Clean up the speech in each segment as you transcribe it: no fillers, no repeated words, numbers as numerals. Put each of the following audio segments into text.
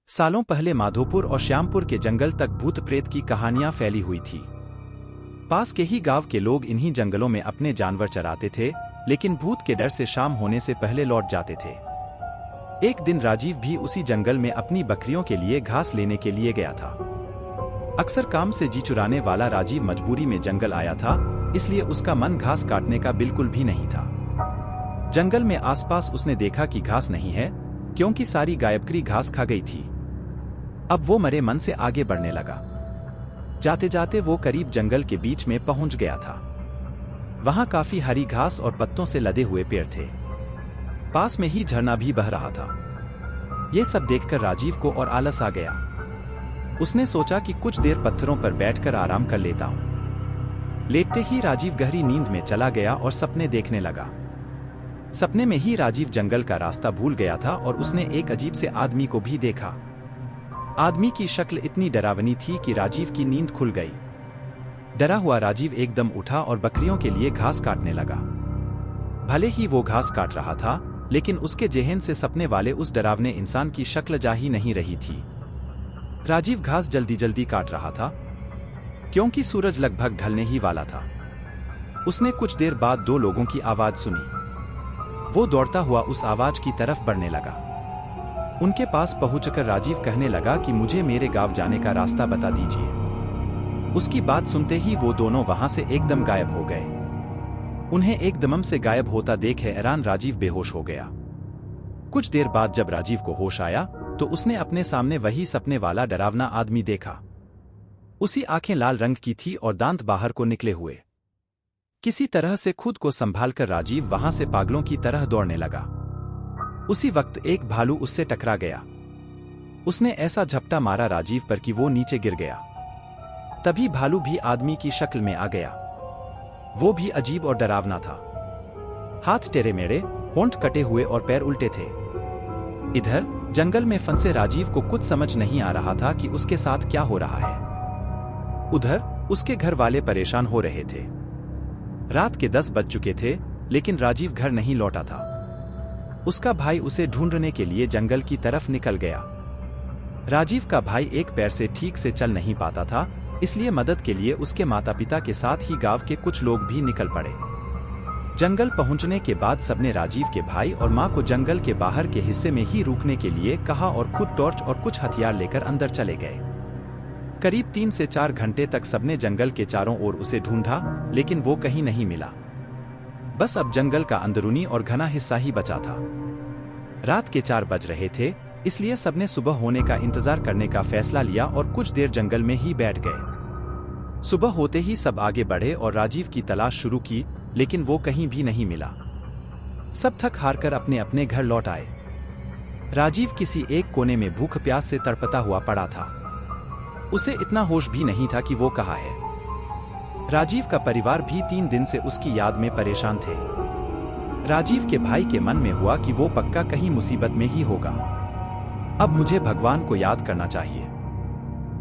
सालों पहले माधोपुर और श्यामपुर के जंगल तक भूत प्रेत की कहानियां फैली हुई थी। पास के ही गांव के लोग इन्हीं जंगलों में अपने जानवर चराते थे, लेकिन भूत के डर से शाम होने से पहले लौट जाते थे। एक दिन राजीव भी उसी जंगल में अपनी बकरियों के लिए घास लेने के लिए गया था। अक्सर काम से जी चुराने वाला राजीव मजबूरी में जंगल आया था, इसलिए उसका मन घास काटने का बिल्कुल भी नहीं था। जंगल में आसपास उसने देखा कि घास नहीं है, क्योंकि सारी गायबकरी घास खा गई थी। अब वो मरे मन से आगे बढ़ने लगा। जाते जाते वो करीब जंगल के बीच में पहुंच गया था। वहां काफी हरी घास और पत्तों से लदे हुए पेड़ थे। पास में ही झरना भी बह रहा था। ये सब देखकर राजीव को और आलस आ गया। उसने सोचा कि कुछ देर पत्थरों पर बैठकर आराम कर लेता हूं। लेटते ही राजीव गहरी नींद में चला गया और सपने देखने लगा। सपने में ही राजीव जंगल का रास्ता भूल गया था और उसने एक अजीब से आदमी को भी देखा। आदमी की शक्ल इतनी डरावनी थी कि राजीव की नींद खुल गई। डरा हुआ राजीव एकदम उठा और बकरियों के लिए घास काटने लगा। भले ही वो घास काट रहा था, लेकिन उसके जेहन से सपने वाले उस डरावने इंसान की शक्ल जा ही नहीं रही थी। राजीव घास जल्दी जल्दी काट रहा था, क्योंकि सूरज लगभग ढलने ही वाला था। उसने कुछ देर बाद दो लोगों की आवाज सुनी। वो दौड़ता हुआ उस आवाज की तरफ बढ़ने लगा। उनके पास पहुंचकर राजीव कहने लगा कि मुझे मेरे गांव जाने का रास्ता बता दीजिए। उसकी बात सुनते ही वो दोनों वहां से एकदम गायब हो गए। उन्हें एकदम से गायब होता देख हैरान राजीव बेहोश हो गया। कुछ देर बाद जब राजीव को होश आया तो उसने अपने सामने वही सपने वाला डरावना आदमी देखा। उसी आंखें लाल रंग की थी और दांत बाहर को निकले हुए। किसी तरह से खुद को संभालकर राजीव वहां से पागलों की तरह दौड़ने लगा। उसी वक्त एक भालू उससे टकरा गया। उसने ऐसा झपटा मारा राजीव पर कि वो नीचे गिर गया। तभी भालू भी आदमी की शक्ल में आ गया। वो भी अजीब और डरावना था। हाथ टेढ़े मेढ़े, होंठ कटे हुए और पैर उल्टे थे। इधर जंगल में फंसे राजीव को कुछ समझ नहीं आ रहा था कि उसके साथ क्या हो रहा है। उधर उसके घर वाले परेशान हो रहे थे। रात के 10 बज चुके थे, लेकिन राजीव घर नहीं लौटा था। उसका भाई उसे ढूंढने के लिए जंगल की तरफ निकल गया। राजीव का भाई एक पैर से ठीक से चल नहीं पाता था, इसलिए मदद के लिए उसके माता पिता के साथ ही गांव के कुछ लोग भी निकल पड़े। जंगल पहुंचने के बाद सबने राजीव के भाई और मां को जंगल के बाहर के हिस्से में ही रुकने के लिए कहा और खुद टॉर्च और कुछ हथियार लेकर अंदर चले गए। करीब 3 से 4 घंटे तक सबने जंगल के चारों ओर उसे ढूंढा, लेकिन वो कहीं नहीं मिला। बस अब जंगल का अंदरूनी और घना हिस्सा ही बचा था। रात के 4 बज रहे थे, इसलिए सबने सुबह होने का इंतजार करने का फैसला लिया और कुछ देर जंगल में ही बैठ गए। सुबह होते ही सब आगे बढ़े और राजीव की तलाश शुरू की, लेकिन वो कहीं भी नहीं मिला। सब थक हारकर अपने अपने घर लौट आए। राजीव किसी एक कोने में भूख प्यास से तड़पता हुआ पड़ा था। उसे इतना होश भी नहीं था कि वो कहाँ है। राजीव का परिवार भी 3 दिन से उसकी याद में परेशान थे। राजीव के भाई के मन में हुआ कि वो पक्का कहीं मुसीबत में ही होगा। अब मुझे भगवान को याद करना चाहिए।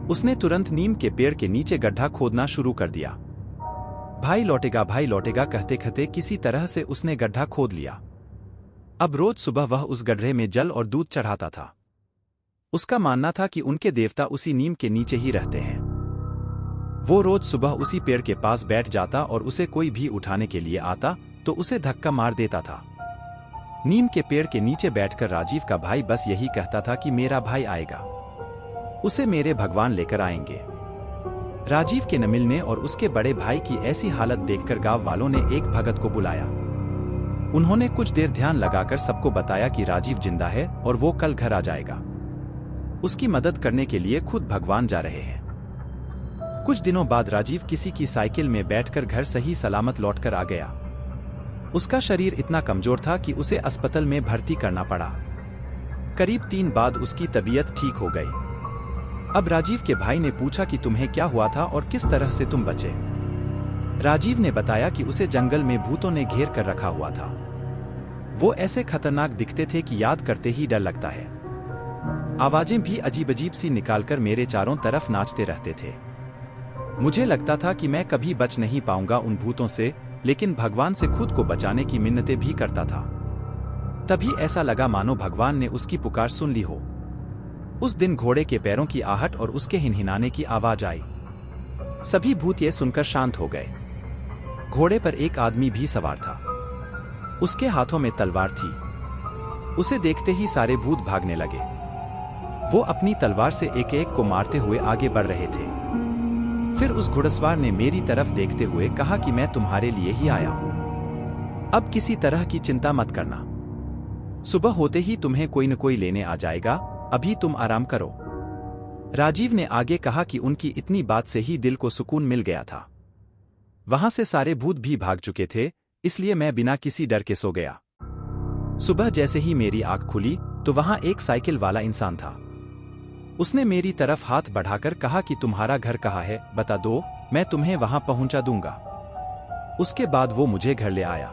उसने तुरंत नीम के पेड़ के नीचे गड्ढा खोदना शुरू कर दिया। भाई लौटेगा कहते कहते किसी तरह से उसने गड्ढा खोद लिया। अब रोज सुबह वह उस गड्ढे में जल और दूध चढ़ाता था। उसका मानना था कि उनके देवता उसी नीम के नीचे ही रहते हैं। वो रोज सुबह उसी पेड़ के पास बैठ जाता और उसे कोई भी उठाने के लिए आता तो उसे धक्का मार देता था। नीम के पेड़ के नीचे बैठकर राजीव का भाई बस यही कहता था कि मेरा भाई आएगा, उसे मेरे भगवान लेकर आएंगे। राजीव के न मिलने और उसके बड़े भाई की ऐसी हालत देखकर गांव वालों ने एक भगत को बुलाया। उन्होंने कुछ देर ध्यान लगाकर सबको बताया कि राजीव जिंदा है और वो कल घर आ जाएगा। उसकी मदद करने के लिए खुद भगवान जा रहे हैं। कुछ दिनों बाद राजीव किसी की साइकिल में बैठकर घर सही सलामत लौटकर आ गया। उसका शरीर इतना कमजोर था कि उसे अस्पताल में भर्ती करना पड़ा। करीब 3 बाद उसकी तबीयत ठीक हो गई। अब राजीव के भाई ने पूछा कि तुम्हें क्या हुआ था और किस तरह से तुम बचे। राजीव ने बताया कि उसे जंगल में भूतों ने घेर कर रखा हुआ था। वो ऐसे खतरनाक दिखते थे कि याद करते ही डर लगता है। आवाजें भी अजीब अजीब सी निकालकर मेरे चारों तरफ नाचते रहते थे। मुझे लगता था कि मैं कभी बच नहीं पाऊंगा उन भूतों से, लेकिन भगवान से खुद को बचाने की मिन्नतें भी करता था। तभी ऐसा लगा मानो भगवान ने उसकी पुकार सुन ली हो। उस दिन घोड़े के पैरों की आहट और उसके हिनहिनाने की आवाज आई। सभी भूत ये सुनकर शांत हो गए। घोड़े पर एक आदमी भी सवार था। उसके हाथों में तलवार थी। उसे देखते ही सारे भूत भागने लगे। वो अपनी तलवार से एक एक को मारते हुए आगे बढ़ रहे थे। फिर उस घुड़सवार ने मेरी तरफ देखते हुए कहा कि मैं तुम्हारे लिए ही आया हूं। अब किसी तरह की चिंता मत करना। सुबह होते ही तुम्हें कोई न कोई लेने आ जाएगा, अभी तुम आराम करो। राजीव ने आगे कहा कि उनकी इतनी बात से ही दिल को सुकून मिल गया था। वहां से सारे भूत भी भाग चुके थे, इसलिए मैं बिना किसी डर के सो गया। सुबह जैसे ही मेरी आंख खुली तो वहां एक साइकिल वाला इंसान था। उसने मेरी तरफ हाथ बढ़ाकर कहा कि तुम्हारा घर कहाँ है, बता दो, मैं तुम्हें वहां पहुंचा दूंगा। उसके बाद वो मुझे घर ले आया।